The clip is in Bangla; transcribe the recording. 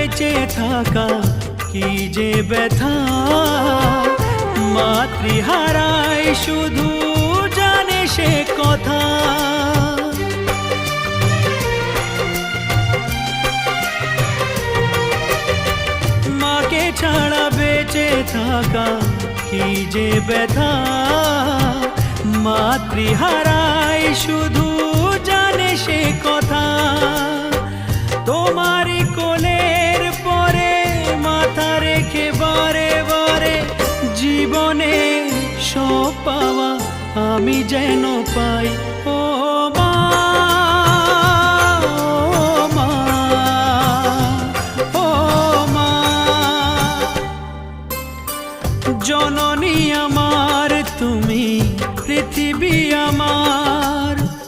বেঁচে থাকা কি যে ব্যথা, মাতৃহারায় শুধু জানে সে কথা। মাকে ছাড়া বেঁচে থাকা কি যে ব্যথা, মাতৃহারায় শুধু জানে সে কথা। তোমারই কোলের পরে মাথা রেখে বারে বারে জীবনে সব পাওয়া আমি যেন পাই